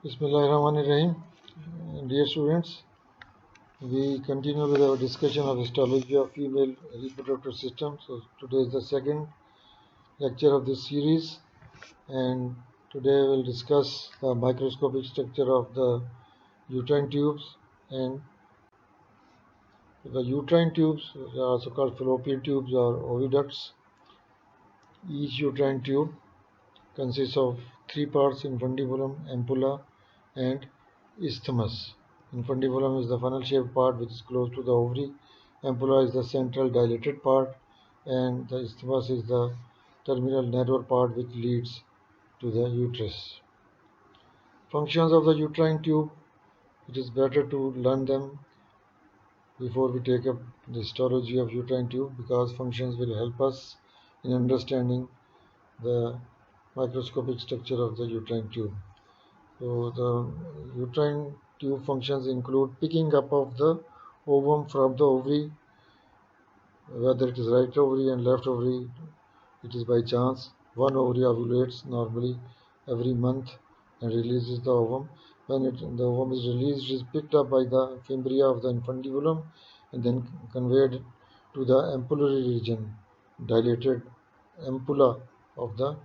Bismillahirrahmanirrahim. Dear students, we continue with our discussion of histology of female reproductive system. So today is the second lecture of this series, and today we'll discuss the microscopic structure of the uterine tubes. And the uterine tubes are also called fallopian tubes or oviducts. Each uterine tube consists of three parts: infundibulum, ampulla, and isthmus. Infundibulum is the funnel-shaped part which is close to the ovary. Ampulla is the central dilated part, and the isthmus is the terminal narrower part which leads to the uterus. Functions of the uterine tube. It is better to learn them before we take up the histology of uterine tube, because functions will help us in understanding the microscopic structure of the uterine tube. So the uterine tube functions include picking up of the ovum from the ovary, whether it is right ovary and left ovary. It is by chance. One ovary ovulates normally every month and releases the ovum. When the ovum is released, it is picked up by the fimbria of the infundibulum and then conveyed to the ampullary region, dilated ampulla of the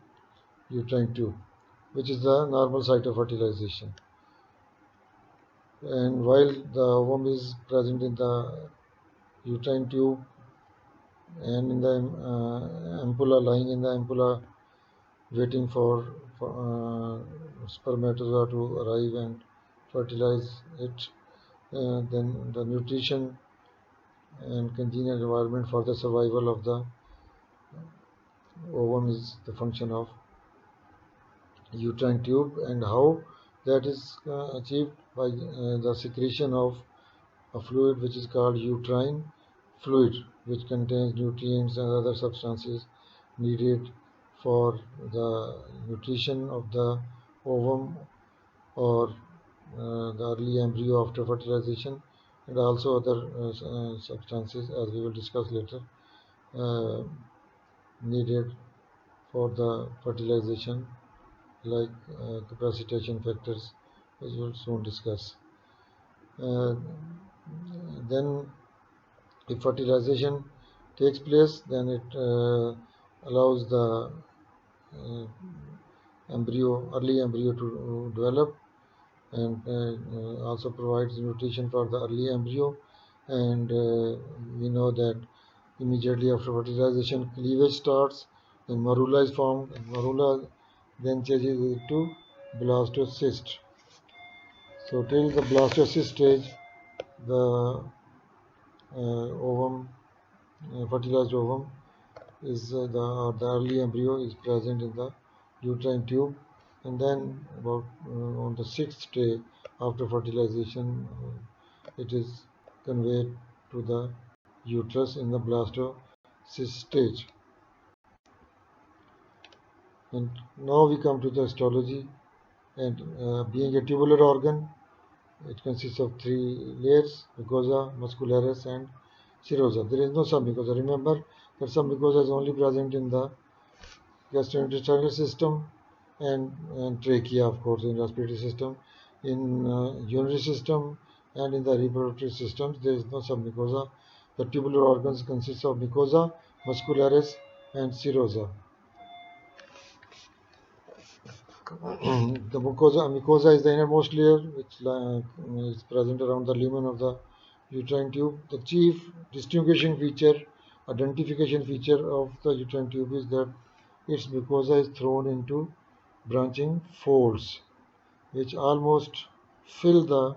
uterine tube, which is the normal site of fertilization. And while the ovum is present in the uterine tube and in the ampulla, lying in the ampulla, waiting for spermatozoa to arrive and fertilize it, then the nutrition and congenial environment for the survival of the ovum is the function of uterine tube, and how that is achieved by the secretion of a fluid which is called uterine fluid, which contains nutrients and other substances needed for the nutrition of the ovum or the early embryo after fertilization, and also other substances, as we will discuss later, needed for the fertilization, like capacitation factors, which we will soon discuss. Then if fertilization takes place, then it allows the early embryo to develop, and also provides nutrition for the early embryo. And we know that immediately after fertilization, cleavage starts, and morula is formed, and morula then changes into blastocyst. So till the blastocyst stage, the fertilized ovum is the early embryo is present in the uterine tube, and then about on the 6th day after fertilization, it is conveyed to the uterus in the blastocyst stage. And now we come to the histology. And being a tubular organ, it consists of three layers: mucosa, muscularis, and serosa. There is no submucosa. Remember that submucosa is only present in the gastrointestinal system and trachea, of course, in respiratory system. In urinary system and in the reproductive systems, there is no submucosa. The tubular organs consist of mucosa, muscularis, and serosa. The mucosa is the innermost layer, which is present around the lumen of the uterine tube. The chief distinguishing feature, identification feature of the uterine tube is that its mucosa is thrown into branching folds, which almost fill the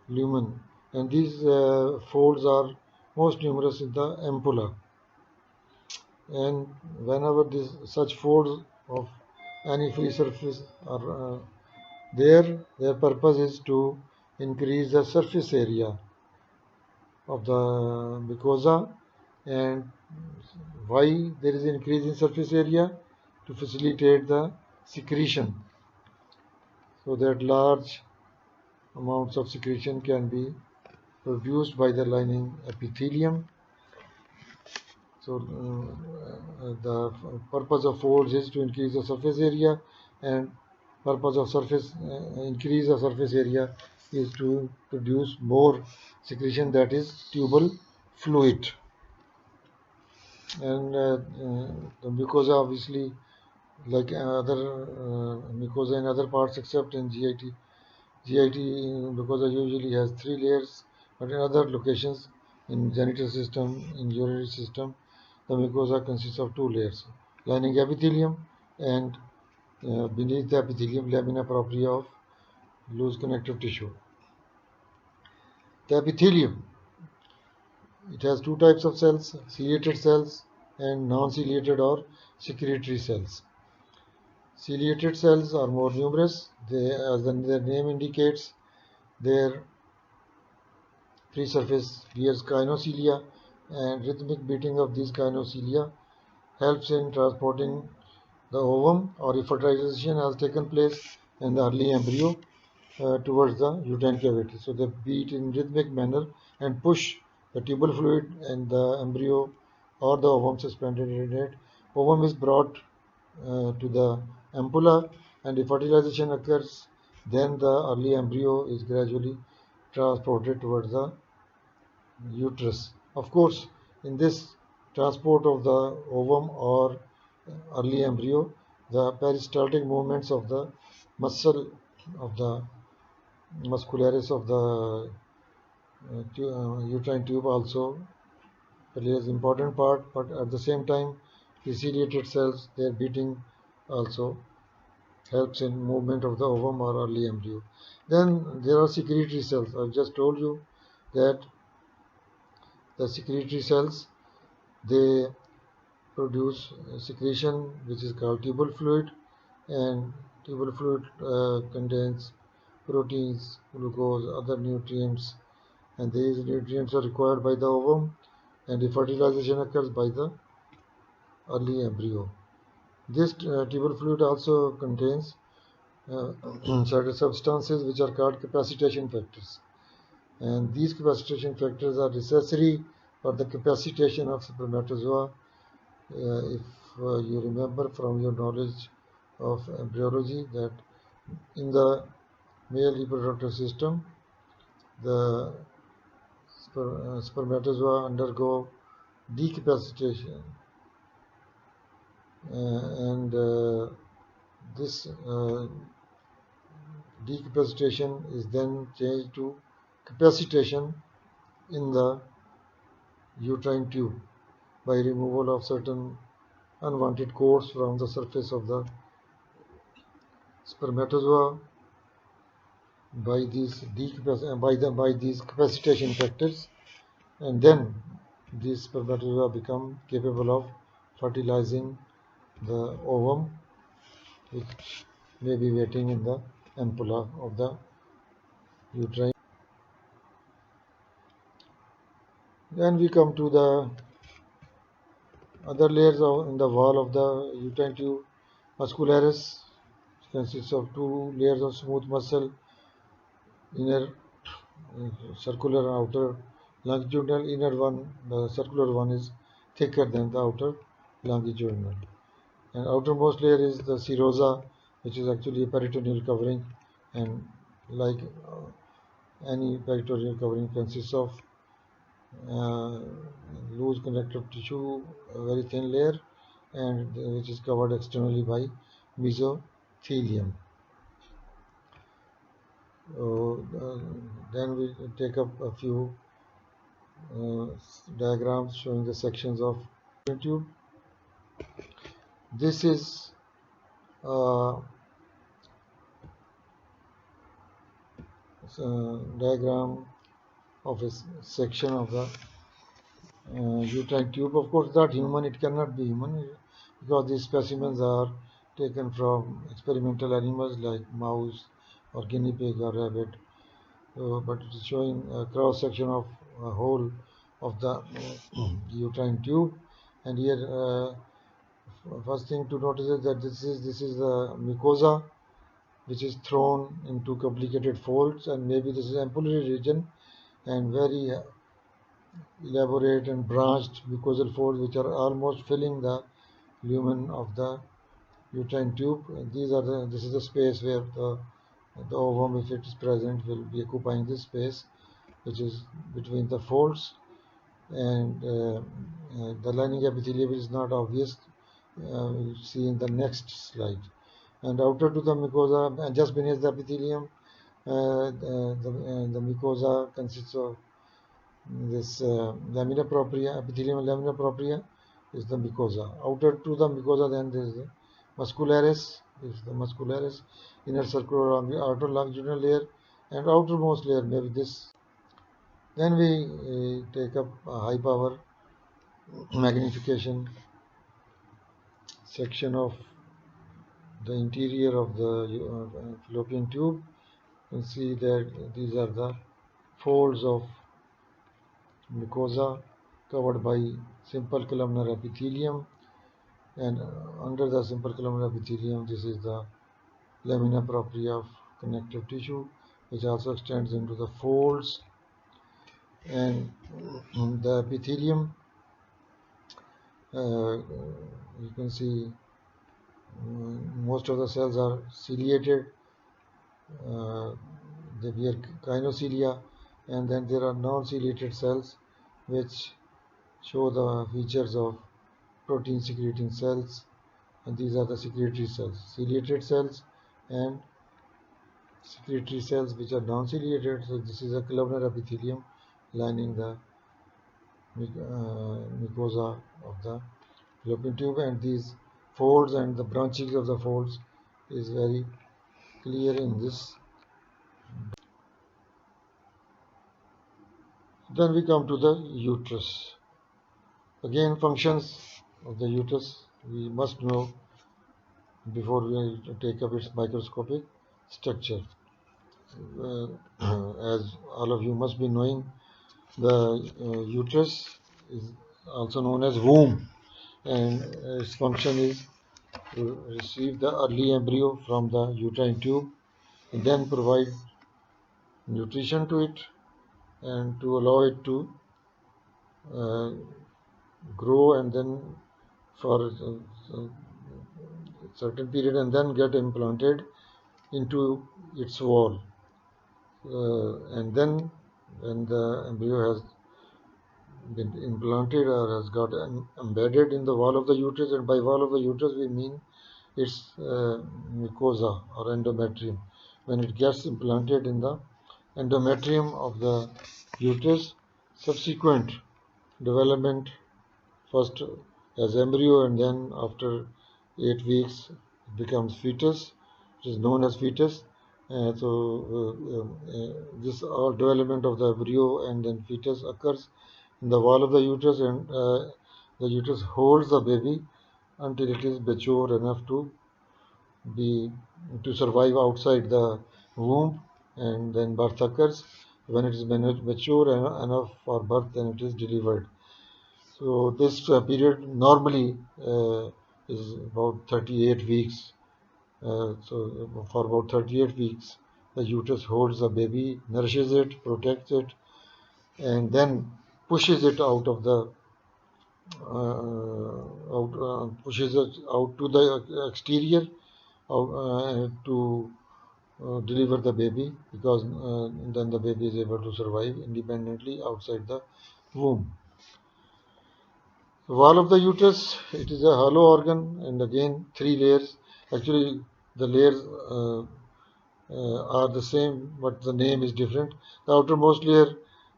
lumen, and these folds are most numerous in the ampulla. And whenever such folds of any free surface are their purpose is to increase the surface area of the mucosa. And why there is an increase in surface area? To facilitate the secretion, so that large amounts of secretion can be produced by the lining epithelium. So the purpose of folds is to increase the surface area and purpose of surface increase the surface area is to produce more secretion, that is tubal fluid. And the mucosa, obviously, like other mucosa in other parts except in GIT mucosa usually has 3 layers, but in other locations, in genital system, in urinary system, the mucosa consists of 2 layers: lining epithelium and beneath the epithelium, lamina propria of loose connective tissue. The epithelium, it has 2 types of cells: ciliated cells and non-ciliated or secretory cells. Ciliated cells are more numerous. They, as their name indicates, their free surface bears gynoecilia, and rhythmic beating of these gynoecilia helps in transporting the ovum, or if fertilization has taken place in the early embryo, towards the uterine cavity. So they beat in rhythmic manner and push the tubal fluid and the embryo or the ovum suspended in it. Ovum is brought to the ampulla, and if fertilization occurs, then the early embryo is gradually transported towards the uterus. Of course, in this transport of the ovum or early embryo, the peristaltic movements of the muscle of the muscularis of the uterine tube also plays important part, but at the same time, the ciliated cells, their beating also helps in movement of the ovum or early embryo. Then there are secretory cells. I've just told you that the secretory cells, they produce secretion which is called tubal fluid, and tubal fluid contains proteins, glucose, other nutrients, and these nutrients are required by the ovum, and the fertilization occurs by the early embryo. This tubal fluid also contains certain substances which are called capacitation factors, and these capacitation factors are necessary for the capacitation of spermatozoa. If you remember from your knowledge of embryology that in the male reproductive system, the spermatozoa undergo decapacitation, and this decapacitation is then changed to capacitation in the uterine tube by removal of certain unwanted coats from the surface of the spermatozoa by these capacitation factors, and then these spermatozoa become capable of fertilizing the ovum, which may be waiting in the ampulla of the uterine. Then we come to the other layers in the wall of the uterine tube. Muscularis consists of 2 layers of smooth muscle, inner circular and outer longitudinal. Inner one, the circular one, is thicker than the outer longitudinal. And outermost layer is the serosa, which is actually a peritoneal covering, and like any peritoneal covering consists of loose connective tissue, a very thin layer, and which is covered externally by mesothelium. Then we take up a few diagrams showing the sections of tube. This is diagram of a section of the uterine tube. Of course, not human, it cannot be human because these specimens are taken from experimental animals like mouse or guinea pig or rabbit. But it is showing a cross section of a whole of the uterine tube. And here, first thing to notice is that this is the mucosa, which is thrown into complicated folds, and maybe this is ampullary region, and very elaborate and branched mucosal folds which are almost filling the lumen of the uterine tube. This is the space where the ovum, if it is present, will be occupying this space, which is between the folds, and the lining epithelium is not obvious. We'll see in the next slide. And outer to the mucosa, and just beneath the epithelium, the mucosa consists of this lamina propria, epithelium lamina propria is the mucosa. Outer to the mucosa, then there is the muscularis, inner circular outer longitudinal layer, and outermost layer maybe this. Then we take up a high power magnification section of the interior of the fallopian tube. You can see that these are the folds of mucosa covered by simple columnar epithelium, and under the simple columnar epithelium, this is the lamina propria of connective tissue, which also extends into the folds. And the epithelium, you can see most of the cells are ciliated. They bear gynoecilia, and then there are non-ciliated cells which show the features of protein secreting cells, and these are the secretory cells. Ciliated cells and secretory cells which are non-ciliated. So this is a columnar epithelium lining the mucosa of the fallopian tube, and these folds and the branchings of the folds is very clear in this. Then we come to the uterus. Again, functions of the uterus we must know before we take up its microscopic structure. As all of you must be knowing, the uterus is also known as womb, and its function is to receive the early embryo from the uterine tube and then provide nutrition to it and to allow it to grow, and then for a certain period and then get implanted into its wall. And then when the embryo has been implanted or has got embedded in the wall of the uterus, and by wall of the uterus we mean its mucosa or endometrium. When it gets implanted in the endometrium of the uterus, subsequent development, first as embryo and then after 8 weeks it becomes fetus, which is known as fetus. This all development of the embryo and then fetus occurs in the wall of the uterus, and the uterus holds the baby until it is mature enough to survive outside the womb, and then birth occurs. When it is mature enough for birth, then it is delivered. So this period normally is about 38 weeks. So for about 38 weeks, the uterus holds the baby, nourishes it, protects it, and then pushes it out of the pushes it out to the exterior to deliver the baby, because then the baby is able to survive independently outside the womb. The wall of the uterus, it is a hollow organ, and again 3 layers. Actually, the layers are the same, but the name is different. The outermost layer,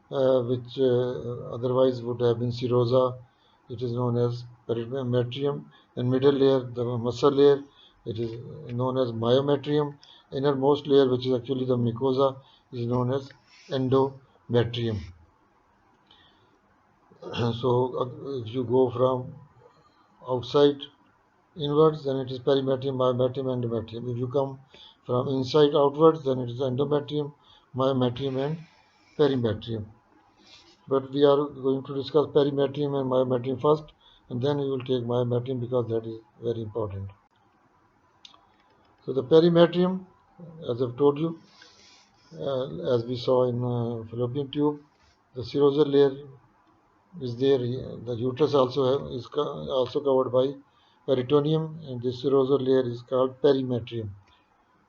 which otherwise would have been serosa, it is known as perimetrium. And middle layer, the muscle layer, it is known as myometrium. Innermost layer, which is actually the mucosa, is known as endometrium. So if you go from outside inwards, then it is perimetrium, myometrium, endometrium. If you come from inside outwards, then it is endometrium, myometrium, and perimetrium. But we are going to discuss perimetrium and myometrium first, and then we will take myometrium because that is very important. So the perimetrium, as I've told you, as we saw in fallopian tube, the serosal layer is there. The uterus also is also covered by peritoneum, and this serosal layer is called perimetrium,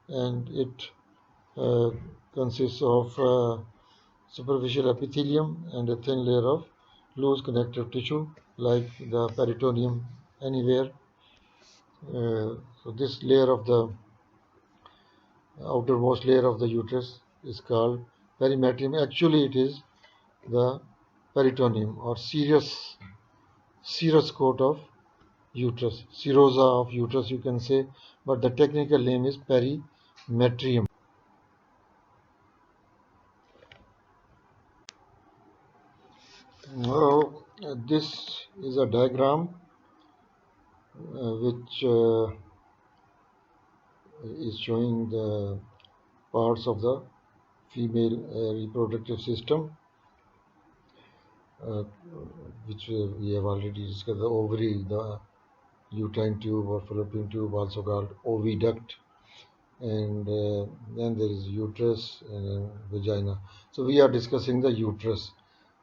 and it consists of superficial epithelium and a thin layer of loose connective tissue like the peritoneum anywhere. So this layer of the outermost layer of the uterus is called perimetrium. Actually it is the peritoneum or serous coat of uterus, serosa of uterus you can say, but the technical name is perimetrium. Now this is a diagram which is showing the parts of the female reproductive system, which we have already discussed: the ovary, the uterine tube or fallopian tube, also called oviduct, and then there is uterus and vagina. So we are discussing the uterus.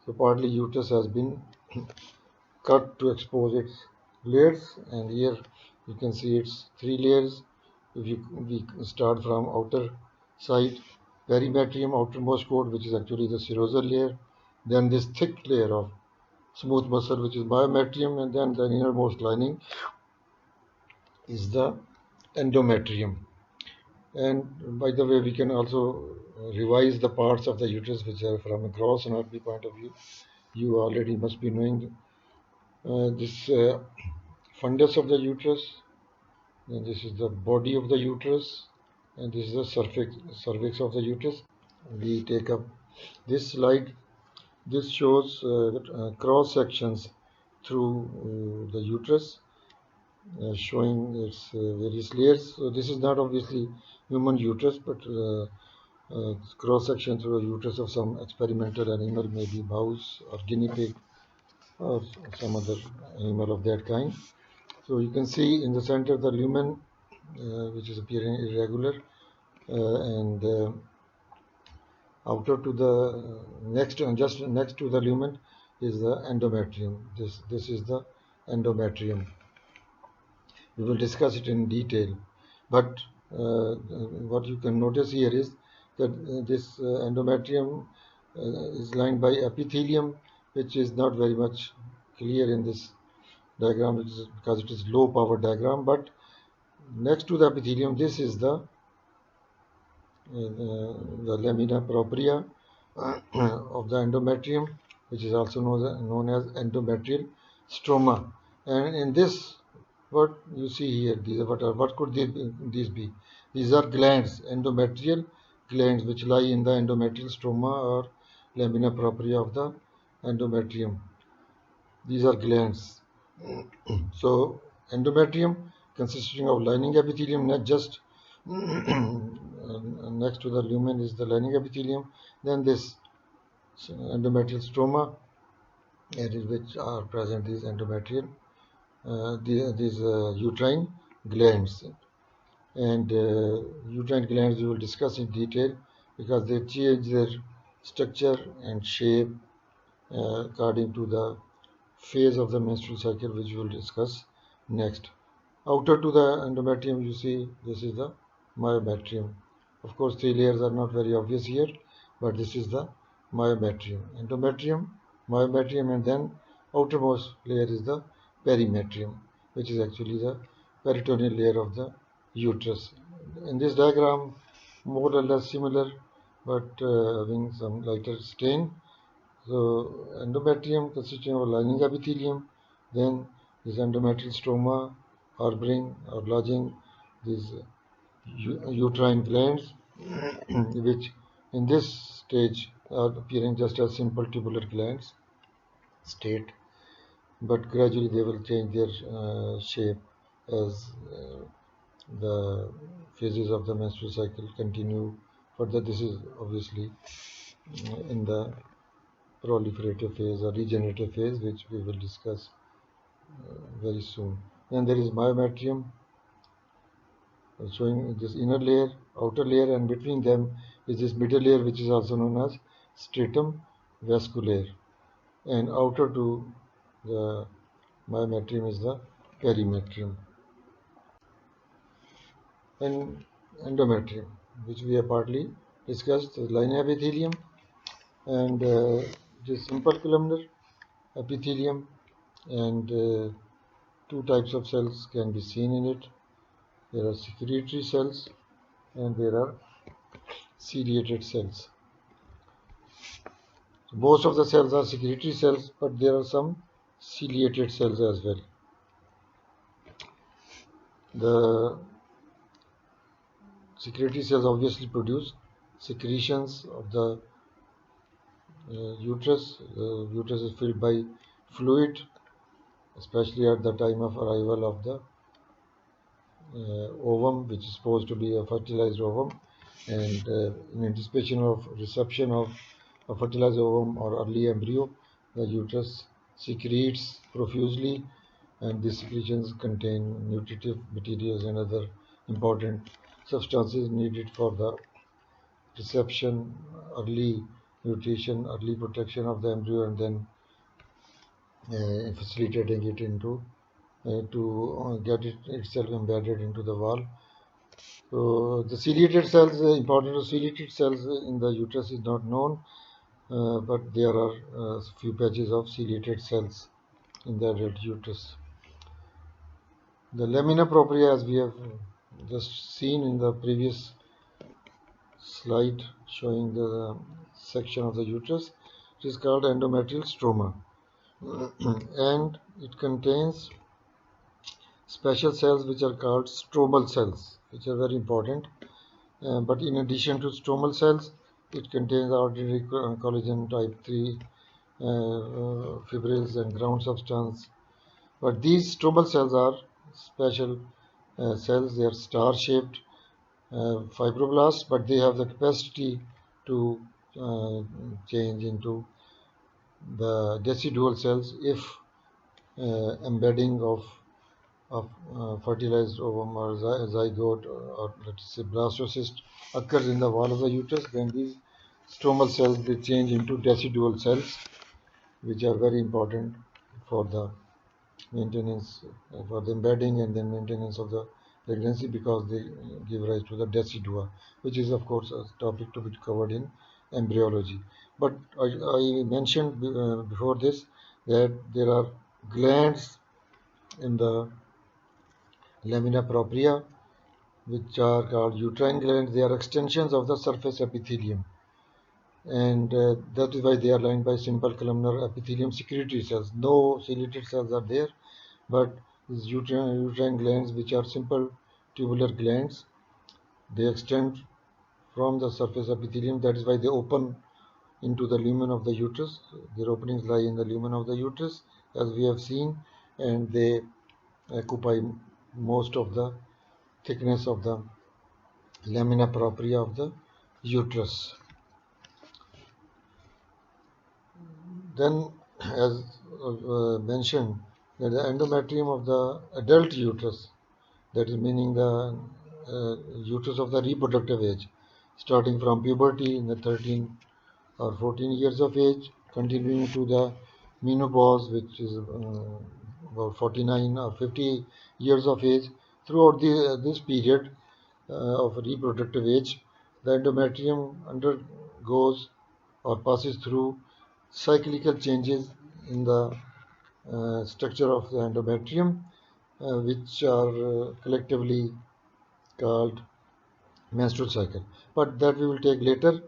So partly uterus has been cut to expose its layers, and here you can see its three layers. If we start from outer side, perimetrium, outermost coat, which is actually the serosal layer, then this thick layer of smooth muscle, which is myometrium, and then the innermost lining is the endometrium. And by the way, we can also revise the parts of the uterus which are from a gross anatomy point of view. You already must be knowing this fundus of the uterus, and this is the body of the uterus, and this is the cervix of the uterus. We take up this slide. This shows cross sections through the uterus, showing its various layers. So this is not obviously human uterus, but cross section through the uterus of some experimental animal, maybe mouse or guinea pig or some other animal of that kind. So you can see in the center the lumen, which is appearing irregular, and outer to the just next to the lumen is the endometrium. This is the endometrium. We will discuss it in detail, but what you can notice here is that this endometrium is lined by epithelium, which is not very much clear in this diagram because it is low power diagram. But next to the epithelium, this is the lamina propria of the endometrium, which is also known as endometrial stroma. And in this, what you see here, what could these be? These are glands, endometrial glands, which lie in the endometrial stroma or lamina propria of the endometrium. These are glands. So endometrium consisting of lining epithelium, not just next to the lumen is the lining epithelium, then this endometrial stroma, in which are present these endometrial these uterine glands. And uterine glands we will discuss in detail because they change their structure and shape according to the phase of the menstrual cycle, which we will discuss next. Outer to the endometrium, you see this is the myometrium. Of course, three layers are not very obvious here, but this is the myometrium. Endometrium, myometrium, and then outermost layer is the perimetrium, which is actually the peritoneal layer of the uterus. In this diagram, more or less similar, but having some lighter stain. So endometrium consisting of lining epithelium, then this endometrial stroma harboring or lodging these uterine glands, which in this stage are appearing just as simple tubular glands state, but gradually they will change their shape as the phases of the menstrual cycle continue further. This is obviously in the proliferative phase or regenerative phase, which we will discuss very soon. Then there is myometrium, showing this inner layer, outer layer, and between them is this middle layer, which is also known as stratum vasculaire. And outer to the myometrium is the perimetrium and endometrium, which we have partly discussed. The linear epithelium and it is simple columnar epithelium, and two types of cells can be seen in it. There are secretory cells and there are ciliated cells. So most of the cells are secretory cells, but there are some ciliated cells as well. The secretory cells obviously produce secretions of the uterus. The uterus is filled by fluid, especially at the time of arrival of the ovum, which is supposed to be a fertilized ovum, and in anticipation of reception of a fertilized ovum or early embryo, the uterus secretes profusely, and these secretions contain nutritive materials and other important substances needed for the reception, early nutrition, early protection of the embryo, and then facilitating it into to get it itself embedded into the wall. So the ciliated cells, importance of ciliated cells in the uterus is not known, but there are few patches of ciliated cells in the adult uterus. The lamina propria, as we have just seen in the previous slide showing the section of the uterus, it is called endometrial stroma and it contains special cells which are called stromal cells, which are very important. But in addition to stromal cells, it contains ordinary collagen type 3 fibrils and ground substance. But these stromal cells are special cells. They are star-shaped fibroblasts, but they have the capacity to change into the decidual cells if embedding of fertilized ovum or zygote or let's say blastocyst occurs in the wall of the uterus, then these stromal cells they change into decidual cells, which are very important for the maintenance, for the embedding and then maintenance of the pregnancy, because they give rise to the decidua, which is of course a topic to be covered in embryology. But I mentioned before this that there are glands in the lamina propria, which are called uterine glands. They are extensions of the surface epithelium, and that is why they are lined by simple columnar epithelium secretory cells. No ciliated cells are there, but these uterine glands, which are simple tubular glands, they extend from the surface epithelium. That is why they open into the lumen of the uterus. Their openings lie in the lumen of the uterus, as we have seen, and they occupy most of the thickness of the lamina propria of the uterus. Then, as mentioned, that the endometrium of the adult uterus, that is meaning the uterus of the reproductive age, starting from puberty in the 13 or 14 years of age, continuing to the menopause, which is about 49 or 50 years of age. Throughout this period of reproductive age, the endometrium undergoes or passes through cyclical changes in the structure of the endometrium, which are collectively called menstrual cycle. But that we will take later.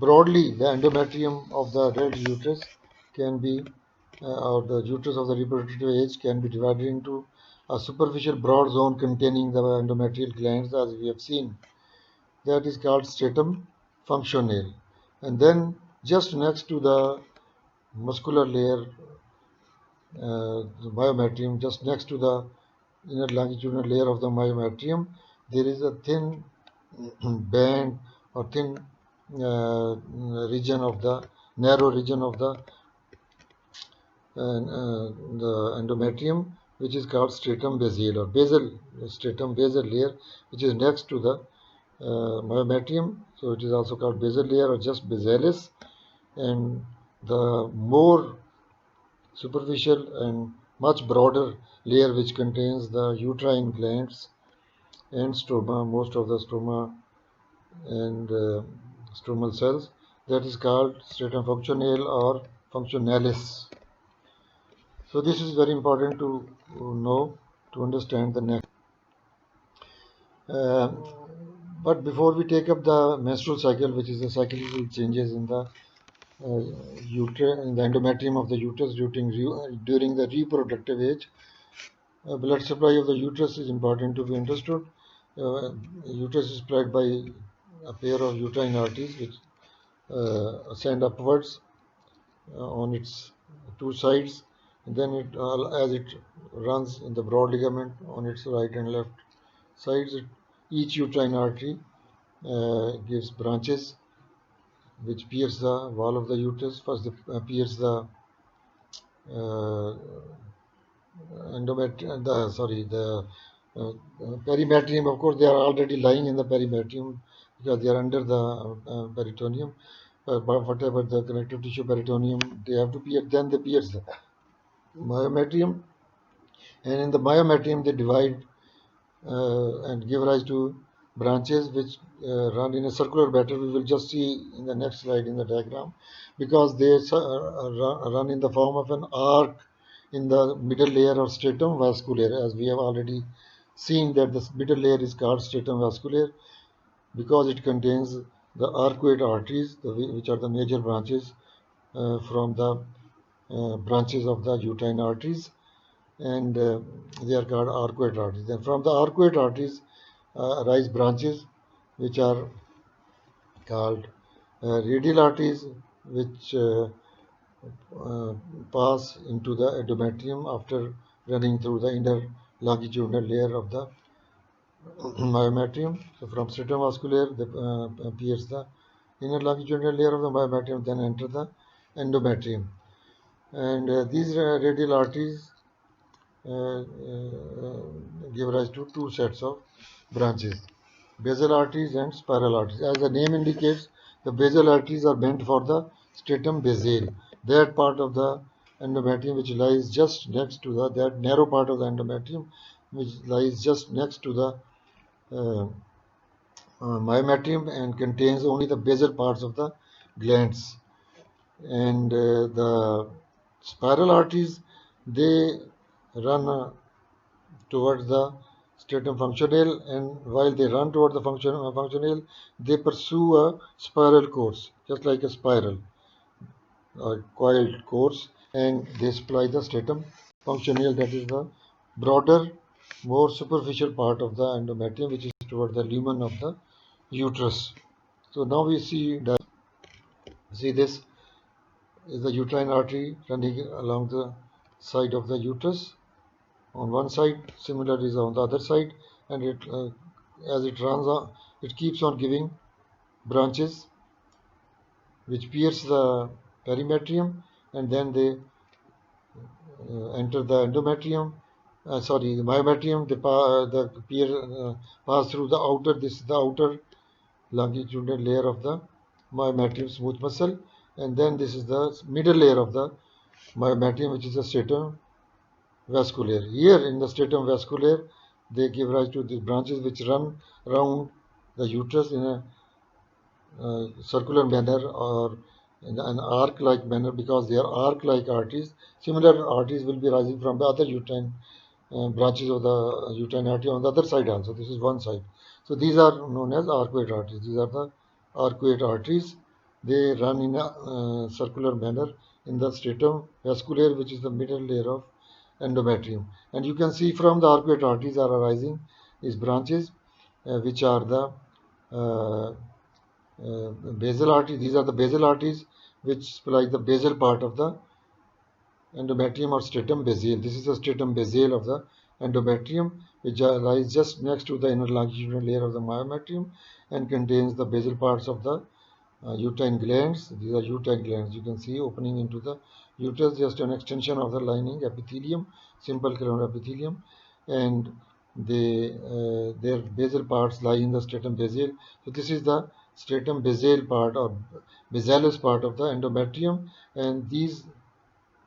Broadly, the endometrium of the adult uterus can be, or the uterus of the reproductive age can be divided into a superficial broad zone containing the endometrial glands, as we have seen. That is called stratum functionale. And then just next to the muscular layer, the myometrium, just next to the inner longitudinal layer of the myometrium, there is a thin band or thin region of the narrow region of the endometrium, which is called stratum basale or basal stratum basal layer, which is next to the myometrium. So it is also called basal layer or just basalis. And the more superficial and much broader layer which contains the uterine glands and stroma, most of the stroma and stromal cells. That is called stratum functionale or functionalis. So this is very important to know, to understand the next. But before we take up the menstrual cycle, which is the cyclical changes in the in the endometrium of the uterus during the reproductive age, blood supply of the uterus is important to be understood. Uterus is supplied by a pair of uterine arteries which ascend upwards on its two sides. And then as it runs in the broad ligament on its right and left sides, each uterine artery gives branches which pierce the wall of the uterus. First, they pierce the perimetrium. Of course, they are already lying in the perimetrium because they are under the peritoneum. But whatever the connective tissue peritoneum, they have to pierce. Then they pierce the myometrium, and in the myometrium they divide and give rise to branches which run in a circular pattern. We will just see in the next slide in the diagram, because they run in the form of an arc in the middle layer of stratum vasculaire, as we have already seen that the middle layer is called stratum vasculaire because it contains the arcuate arteries, which are the major branches from the branches of the uterine arteries, and they are called arcuate arteries. And from the arcuate arteries arise branches which are called radial arteries, which pass into the endometrium after running through the inner longitudinal layer of the myometrium. So from stratum vasculaire, they pierce the inner longitudinal layer of the myometrium, then enter the endometrium. And these radial arteries give rise to two sets of branches, basal arteries and spiral arteries. As the name indicates, the basal arteries are meant for the stratum basale, that part of the endometrium which lies just next to that narrow part of the endometrium which lies just next to the myometrium and contains only the basal parts of the glands. And the spiral arteries, they run towards the stratum functionale, and while they run towards the functionale, they pursue a spiral course, just like a spiral, a coiled course, and they supply the stratum functionale, that is the broader, more superficial part of the endometrium, which is toward the lumen of the uterus. So now we see this is the uterine artery running along the side of the uterus on one side, similar is on the other side, and as it runs on, it keeps on giving branches which pierce the perimetrium, and then they enter the endometrium. The myometrium. They pass through the outer. This is the outer longitudinal layer of the myometrium smooth muscle, and then this is the middle layer of the myometrium, which is the stratum vasculaire. Here in the stratum vasculaire, they give rise to these branches which run around the uterus in a circular manner or in an arc-like manner, because they are arc-like arteries. Similar arteries will be rising from the other uterine branches of the uterine artery on the other side also. This is one side. So these are known as arcuate arteries. These are the arcuate arteries. They run in a circular manner in the stratum vasculaire, which is the middle layer of endometrium. And you can see from the arcuate arteries are arising these branches, which are the basal arteries. These are the basal arteries which supply the basal part of the endometrium or stratum basale. This is the stratum basale of the endometrium, which lies just next to the inner longitudinal layer of the myometrium and contains the basal parts of the uterine glands. These are uterine glands. You can see opening into the uterus, just an extension of the lining epithelium, simple columnar epithelium, and their basal parts lie in the stratum basale. So this is the stratum basale part or basalis part of the endometrium, and these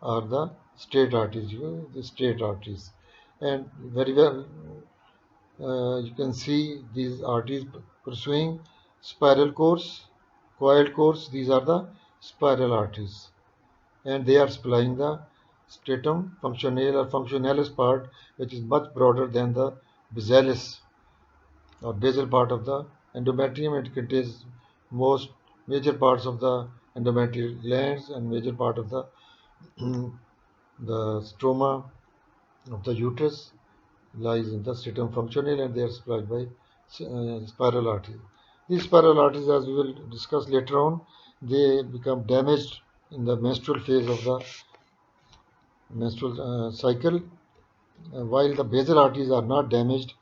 are the straight arteries, the straight arteries, and very well you can see these arteries pursuing spiral course, coiled course. These are the spiral arteries, and they are supplying the stratum functionale or functionalis part, which is much broader than the basalis or basal part of the endometrium. It contains most major parts of the endometrial glands and major part of the the stroma of the uterus lies in the stratum functionale, and they are supplied by spiral arteries. These spiral arteries, as we will discuss later on, they become damaged in the menstrual phase of the menstrual cycle, while the basal arteries are not damaged.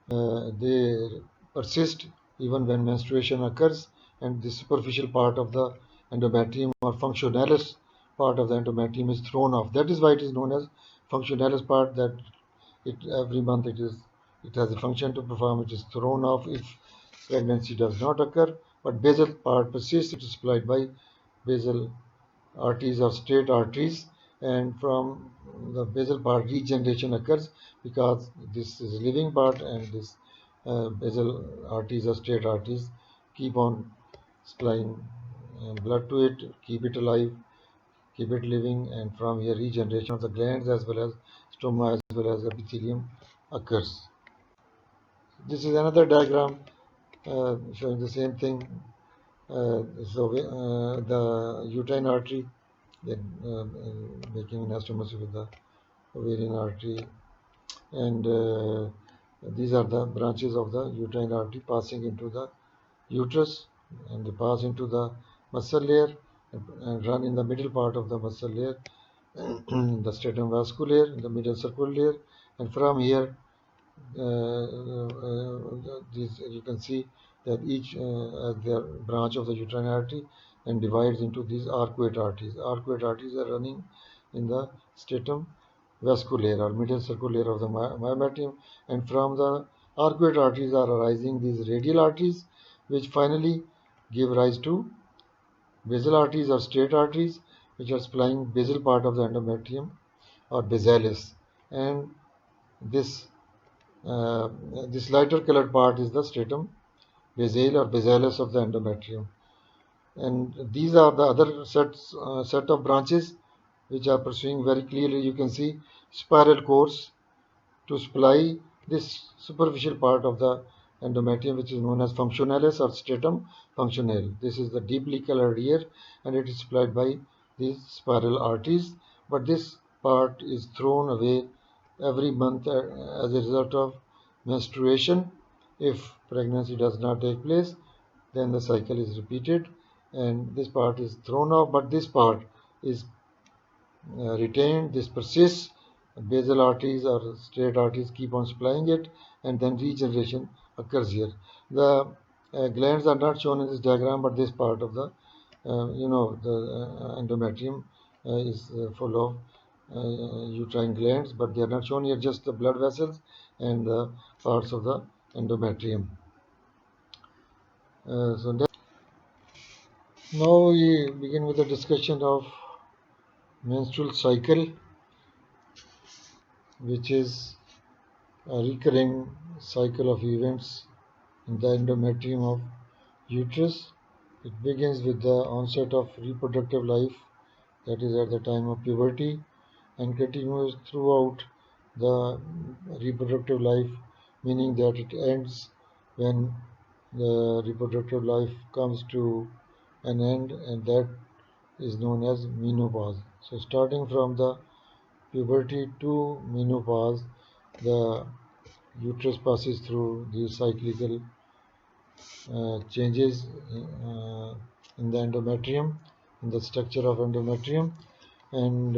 They persist even when menstruation occurs, and the superficial part of the endometrium or functionalis part of the endometrium is thrown off. That is why it is known as functionalis part, that it every month it has a function to perform. It is thrown off if pregnancy does not occur, but basal part persists. It is supplied by basal arteries or straight arteries, and from the basal part regeneration occurs, because this is a living part, and this basal arteries or straight arteries keep on supplying blood to it, keep it alive, keep it living, and from here regeneration of the glands as well as stroma as well as epithelium occurs. This is another diagram showing the same thing. The uterine artery, then making anastomosis with the ovarian artery, and these are the branches of the uterine artery passing into the uterus, and they pass into the muscle layer and run in the middle part of the muscle layer, the stratum vasculaire, in the middle circular layer, and from here these you can see that each as their branch of the uterine artery and divides into these arcuate arteries. Arcuate arteries are running in the stratum vasculaire or middle circular layer of the myometrium, and from the arcuate arteries are arising these radial arteries, which finally give rise to basal arteries or straight arteries, which are supplying basal part of the endometrium or basalis, and this uh, this lighter colored part is the stratum basale or basalis of the endometrium, and these are the other set of branches which are pursuing very clearly. You can see spiral course to supply this superficial part of the endometrium, which is known as functionalis or stratum functionale. This is the deeply colored here, and it is supplied by these spiral arteries. But this part is thrown away every month as a result of menstruation. If pregnancy does not take place, then the cycle is repeated, and this part is thrown off, but this part is retained. This persists. Basal arteries or straight arteries keep on supplying it, and then regeneration occurs here. The glands are not shown in this diagram, but this part of the the endometrium is full of uterine glands, but they are not shown here, just the blood vessels and the parts of the endometrium. Now we begin with the discussion of menstrual cycle, which is a recurring cycle of events in the endometrium of uterus. It begins with the onset of reproductive life, that is at the time of puberty, and continues throughout the reproductive life, meaning that it ends when the reproductive life comes to an end, and that is known as menopause. So starting from the puberty to menopause, the uterus passes through these cyclical changes in the endometrium, in the structure of endometrium, and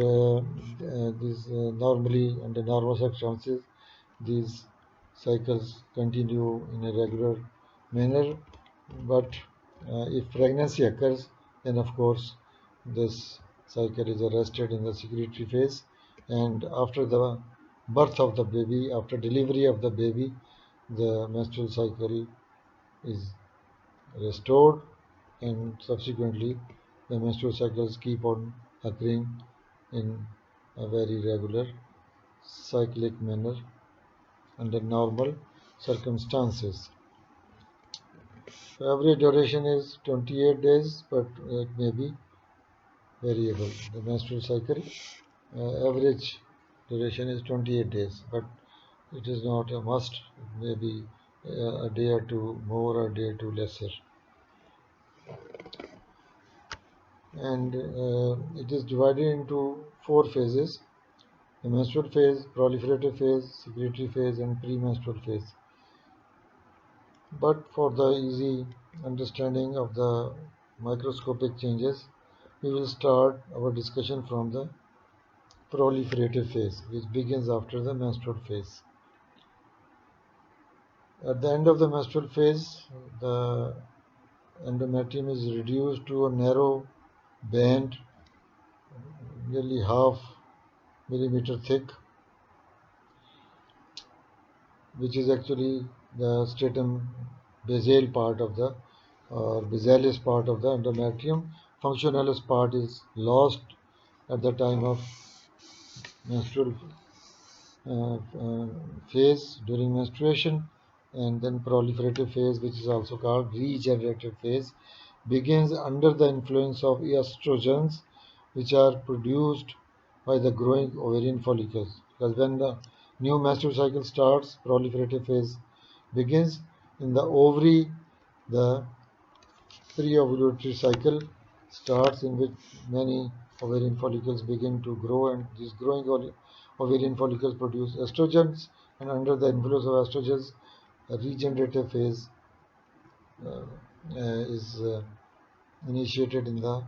these normally under normal circumstances these cycles continue in a regular manner, but if pregnancy occurs, then of course this cycle is arrested in the secretory phase, and after the birth of the baby, after delivery of the baby, the menstrual cycle is restored, and subsequently the menstrual cycles keep on occurring in a very regular cyclic manner under normal circumstances. Average duration is 28 days, but it may be variable. The menstrual cycle average duration is 28 days, but it is not a must. It may be a day or two more or a day or two lesser. And it is divided into 4 phases: the menstrual phase, proliferative phase, secretory phase, and premenstrual phase. But for the easy understanding of the microscopic changes, we will start our discussion from the proliferative phase, which begins after the menstrual phase. At the end of the menstrual phase, the endometrium is reduced to a narrow band, nearly half millimeter thick, which is actually the stratum basale part of the basalis part of the endometrium. Functionalis part is lost at the time of menstrual phase during menstruation, and then proliferative phase, which is also called regenerative phase, begins under the influence of estrogens, which are produced by the growing ovarian follicles. Because when the new menstrual cycle starts, proliferative phase begins in the ovary. The pre-ovulatory cycle starts, in which many ovarian follicles begin to grow, and these growing ovarian follicles produce estrogens, and under the influence of estrogens, a regenerative phase is initiated in the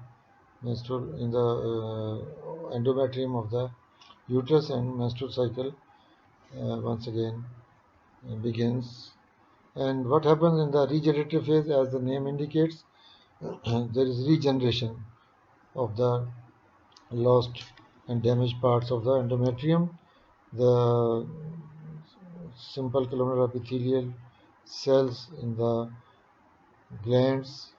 endometrium of the uterus, and menstrual cycle once again begins. And what happens in the regenerative phase, as the name indicates, there is regeneration of the lost and damaged parts of the endometrium. The simple columnar epithelial cells in the glands,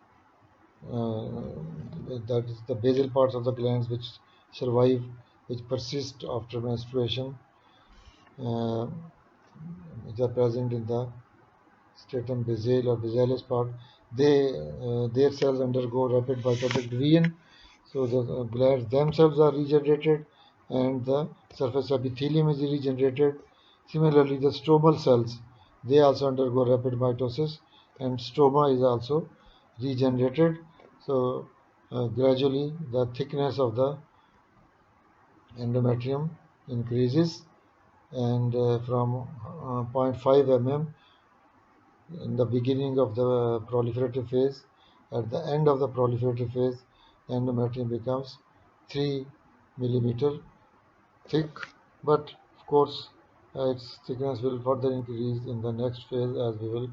that is the basal parts of the glands which survive, which persist after menstruation, which are present in the stratum basale or basalis part. Their cells undergo rapid mitotic division, so the glands themselves are regenerated and the surface epithelium is regenerated. Similarly, the stromal cells, they also undergo rapid mitosis, and stroma is also regenerated. So gradually the thickness of the endometrium increases, and from 0.5 mm in the beginning of the proliferative phase, at the end of the proliferative phase, endometrium becomes 3 millimeter thick, but of course its thickness will further increase in the next phase as we will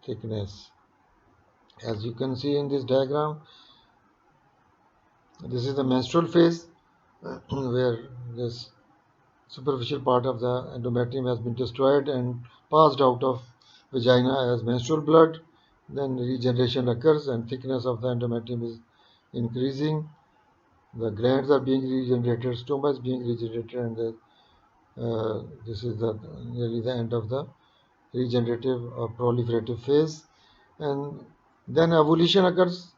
thickness. As you can see in this diagram, this is the menstrual phase where this superficial part of the endometrium has been destroyed and passed out of vagina as menstrual blood. Then regeneration occurs and thickness of the endometrium is increasing. The glands are being regenerated, stoma is being regenerated, and this is nearly the end of the regenerative or proliferative phase. And then ovulation occurs,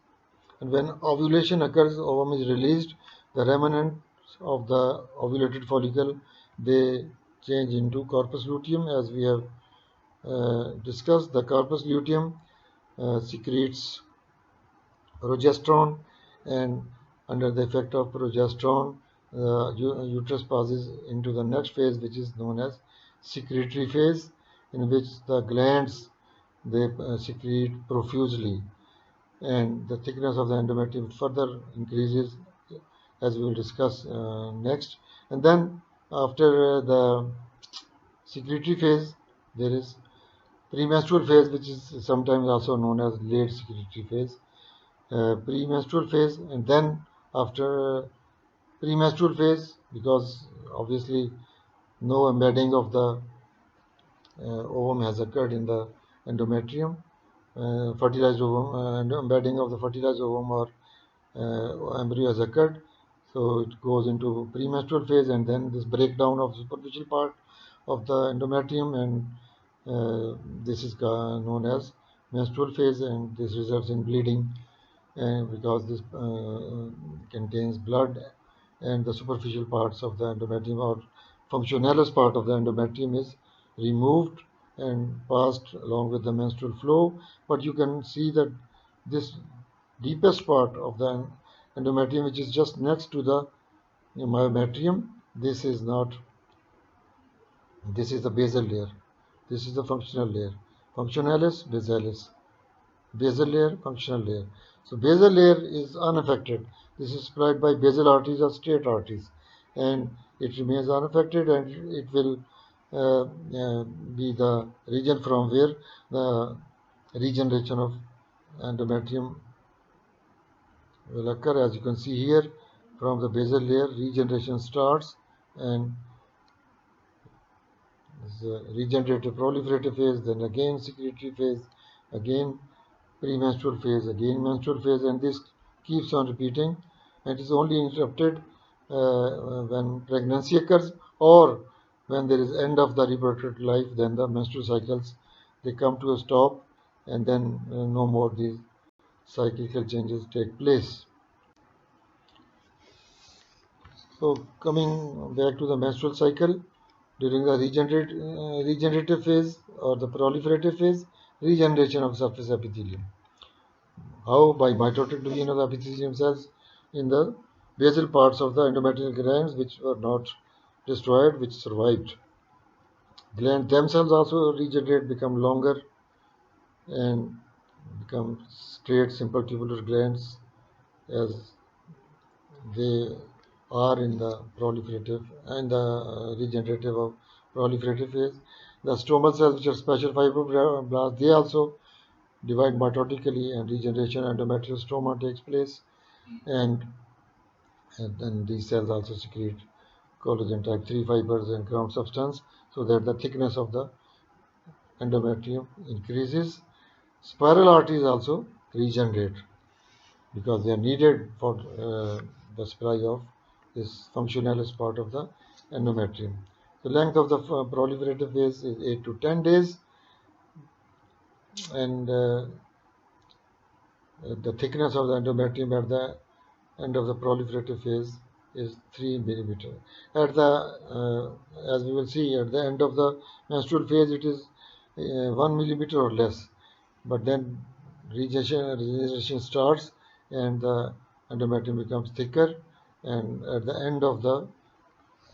and when ovulation occurs, ovum is released. The remnants of the ovulated follicle, they change into corpus luteum, as we have discussed. The corpus luteum secretes progesterone, and under the effect of progesterone, uterus passes into the next phase, which is known as secretory phase, in which the glands, they secrete profusely, and the thickness of the endometrium further increases, as we will discuss next. And then after the secretory phase, there is premenstrual phase, which is sometimes also known as late secretory phase. Premenstrual phase, and then after premenstrual phase, because obviously no embedding of the ovum has occurred in the endometrium, fertilized ovum, and embedding of the fertilized ovum or embryo has occurred. So it goes into premenstrual phase, and then this breakdown of superficial part of the endometrium, and this is known as menstrual phase, and this results in bleeding, and because this contains blood, and the superficial parts of the endometrium or functionalis part of the endometrium is removed and passed along with the menstrual flow. But you can see that this deepest part of the endometrium, which is just next to the myometrium, this is not, this is the basal layer, this is the functional layer, functionalis, basalis, basal layer, functional layer. So basal layer is unaffected. This is supplied by basal arteries or straight arteries, and it remains unaffected, and it will be the region from where the regeneration of endometrium will occur. As you can see here, from the basal layer regeneration starts, and regenerative proliferative phase, then again secretory phase, again premenstrual phase, again menstrual phase, and this keeps on repeating. And it is only interrupted when pregnancy occurs, or when there is end of the reproductive life. Then the menstrual cycles, they come to a stop, and then no more these cyclical changes take place. So coming back to the menstrual cycle, during the regenerative phase or the proliferative phase, regeneration of surface epithelium. How? By mitotic division of the epithelium cells in the basal parts of the endometrial glands, which were not destroyed, which survived. Glands themselves also regenerate, become longer, and become straight, simple tubular glands, as they are in the proliferative and the regenerative of proliferative phase. The stromal cells, which are special fibroblasts, they also divide mitotically, and regeneration endometrial stroma takes place, and then these cells also secrete collagen type 3 fibers and ground substance, so that the thickness of the endometrium increases. Spiral arteries also regenerate because they are needed for the supply of this functionalis part of the endometrium. The length of the proliferative phase is 8 to 10 days, and the thickness of the endometrium at the end of the proliferative phase is 3 millimeter. At the as we will see, at the end of the menstrual phase, it is 1 millimeter or less. But then regeneration starts, and the endometrium becomes thicker, and at the end of the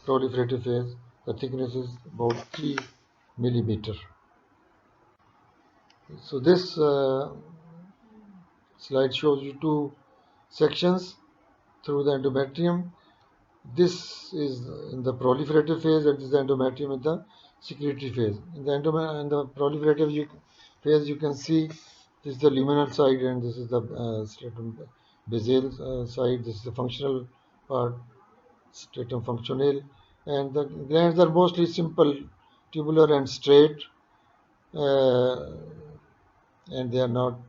proliferative phase, the thickness is about 3 millimeter. So this slide shows you two sections through the endometrium. This is in the proliferative phase, and this is the endometrium in the secretory phase. In the proliferative phase, you can see this is the luminal side, and this is the stratum basal side. This is the functional part, stratum functionale, and the glands are mostly simple, tubular, and straight, and they are not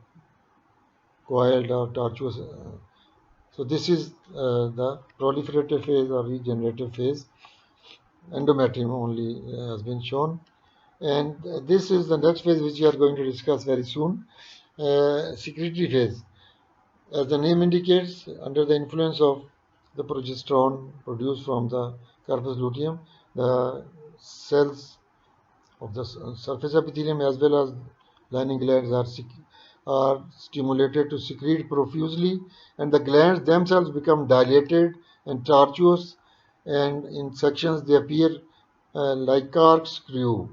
coiled or tortuous. So this is the proliferative phase or regenerative phase. Endometrium only has been shown, and this is the next phase which we are going to discuss very soon. Secretory phase. As the name indicates, under the influence of the progesterone produced from the corpus luteum, the cells of the surface epithelium as well as lining glands are stimulated to secrete profusely, and the glands themselves become dilated and tortuous, and in sections they appear like corkscrew,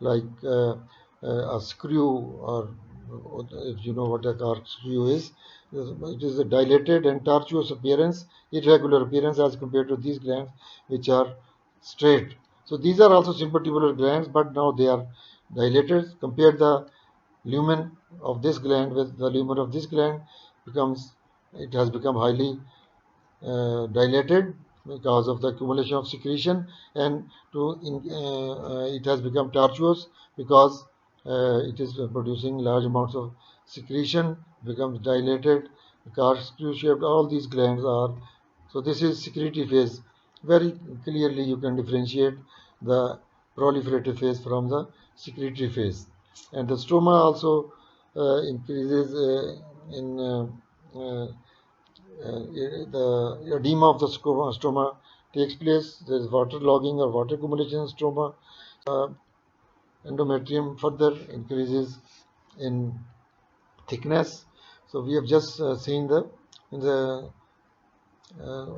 like a screw, or if you know what a corkscrew is, it is a dilated and tortuous appearance, irregular appearance, as compared to these glands which are straight. So these are also simple tubular glands, but now they are dilated. Compare the lumen of this gland with the lumen of this gland, it has become highly dilated because of the accumulation of secretion, and it has become tortuous because it is producing large amounts of secretion, becomes dilated, corkscrew shaped. All these glands are So this is secretory phase. Very clearly you can differentiate the proliferative phase from the secretory phase. And the stroma also increases in the edema of the stroma takes place. There is water logging or water accumulation in stroma. Endometrium further increases in thickness. So we have just seen the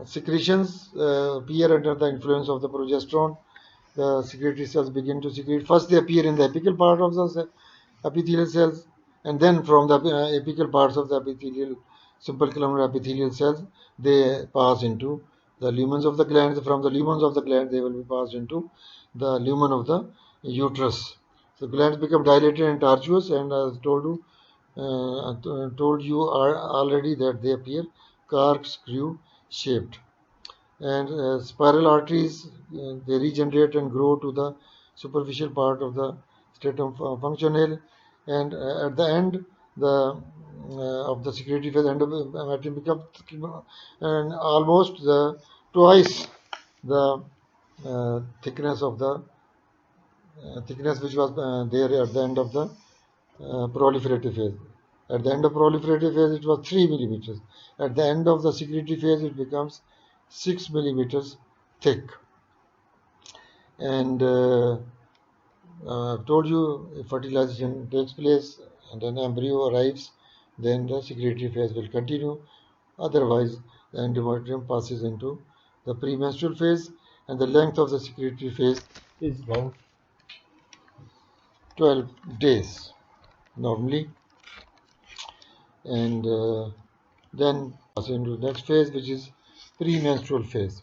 secretions appear under the influence of the progesterone. The secretory cells begin to secrete. First they appear in the apical part of the epithelial cells, and then from the apical parts of the epithelial, simple columnar epithelial cells, they pass into the lumens of the glands. From the lumens of the gland they will be passed into the lumen of the uterus. So glands become dilated and tortuous, and as told you already that they appear corkscrew shaped. And spiral arteries, they regenerate and grow to the superficial part of the stratum functionale, and at the end of the secretory phase, endometrium becomes and almost the twice the thickness of the thickness which was there at the end of the proliferative phase. At the end of proliferative phase, it was 3 millimeters. At the end of the secretory phase, it becomes 6 millimeters thick. And told you if fertilization takes place and an embryo arrives, then the secretory phase will continue. Otherwise, the endometrium passes into the premenstrual phase, and the length of the secretory phase is about 12 days normally. And then pass into the next phase, which is premenstrual phase.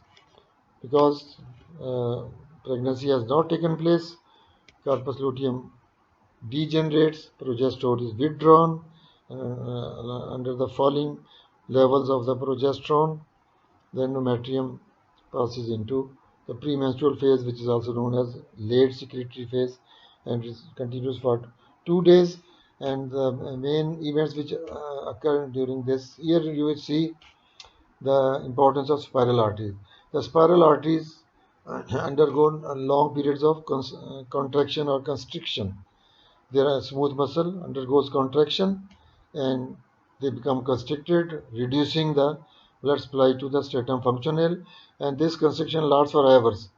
Because pregnancy has not taken place, corpus luteum degenerates, progesterone is withdrawn under the falling levels of the progesterone. The endometrium passes into the premenstrual phase, which is also known as late secretory phase, and it continues for 2 days. And the main events which occur during this year, you will see the importance of spiral arteries. The spiral arteries undergo long periods of contraction or constriction. Their smooth muscle undergoes contraction and they become constricted, reducing the blood supply to the stratum functionale, and this constriction lasts for hours,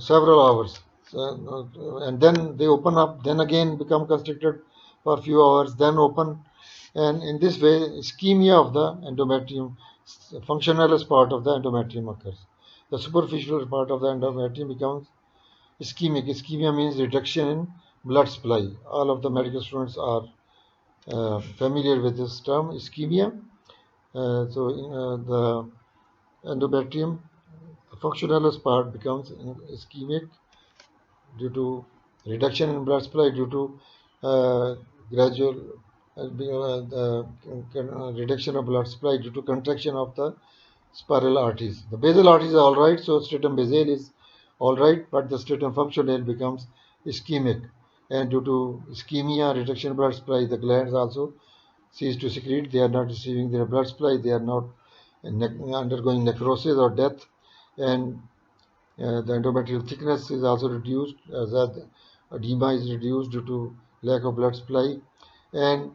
several hours. And then they open up, then again become constricted for a few hours, then open, and in this way ischemia of the endometrium, functionalist part of the endometrium occurs. The superficial part of the endometrium becomes ischemic. Ischemia means reduction in blood supply. All of the medical students are familiar with this term, ischemia. The endometrium, the functionalist part becomes ischemic due to reduction in blood supply, due to gradual reduction of blood supply due to contraction of the spiral arteries. The basal arteries are alright, so stratum basal is alright, but the stratum functionale becomes ischemic, and due to ischemia, reduction in blood supply, the glands also cease to secrete. They are not receiving their blood supply, they are not undergoing necrosis or death, and the endometrial thickness is also reduced as the edema is reduced due to lack of blood supply. And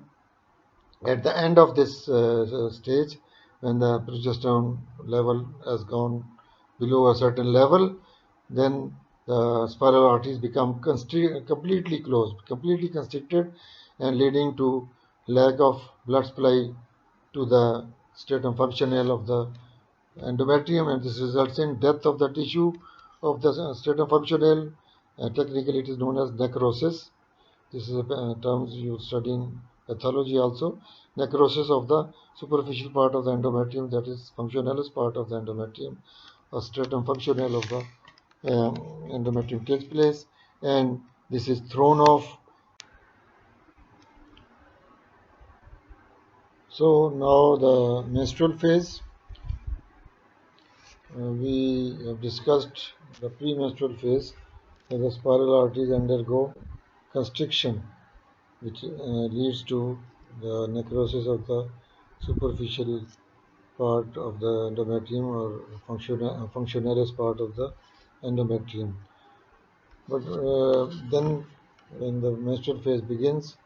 at the end of this stage, when the progesterone level has gone below a certain level, then the spiral arteries become completely closed, completely constricted, and leading to lack of blood supply to the stratum functionale of the endometrium, and this results in death of the tissue of the stratum functionale. Technically, it is known as necrosis. This is a term you study in pathology also. Necrosis of the superficial part of the endometrium, that is functionalis part of the endometrium, or stratum functionale of the endometrium takes place, and this is thrown off. So now the menstrual phase. We have discussed the premenstrual phase, where the spiral arteries undergo constriction, which leads to the necrosis of the superficial part of the endometrium or functionalis part of the endometrium. But then when the menstrual phase begins,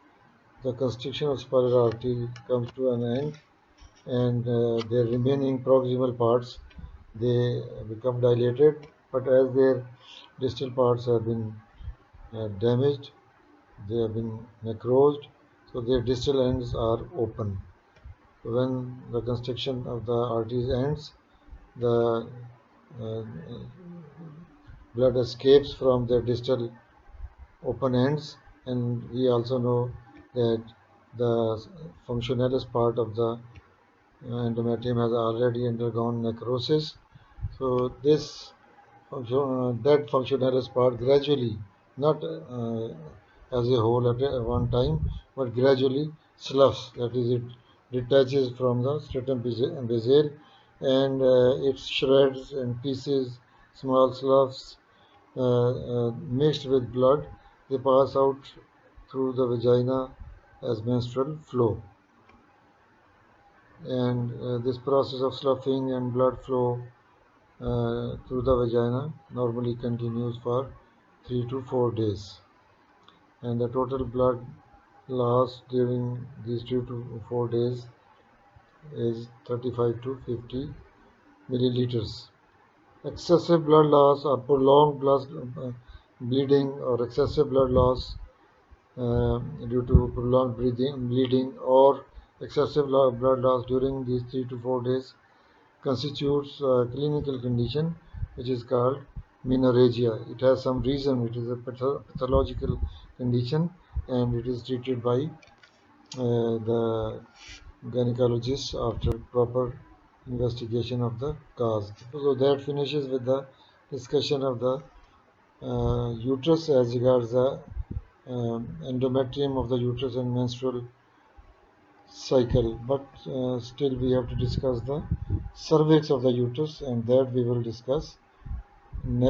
the constriction of spiral artery comes to an end, and their remaining proximal parts, they become dilated, but as their distal parts have been damaged, they have been necrosed, so their distal ends are open. When the constriction of the arteries ends, the uh, blood escapes from their distal open ends, and we also know that the functionalis part of the endometrium has already undergone necrosis. So this that functionalis part gradually, not as a whole at one time, but gradually sloughs. That is, it detaches from the stratum basale, and it shreds and pieces, small sloughs mixed with blood. They pass out through the vagina as menstrual flow. And this process of sloughing and blood flow through the vagina normally continues for 3 to 4 days. And the total blood loss during these 2 to 4 days is 35 to 50 milliliters. Excessive blood loss or prolonged bleeding or excessive blood loss due to prolonged bleeding or excessive blood loss during these 3 to 4 days constitutes a clinical condition which is called menorrhagia. It has some reason. It is a pathological condition, and it is treated by the gynecologist after proper investigation of the cause. So that finishes with the discussion of the uterus as regards the endometrium of the uterus and menstrual cycle, but still we have to discuss the cervix of the uterus, and that we will discuss next.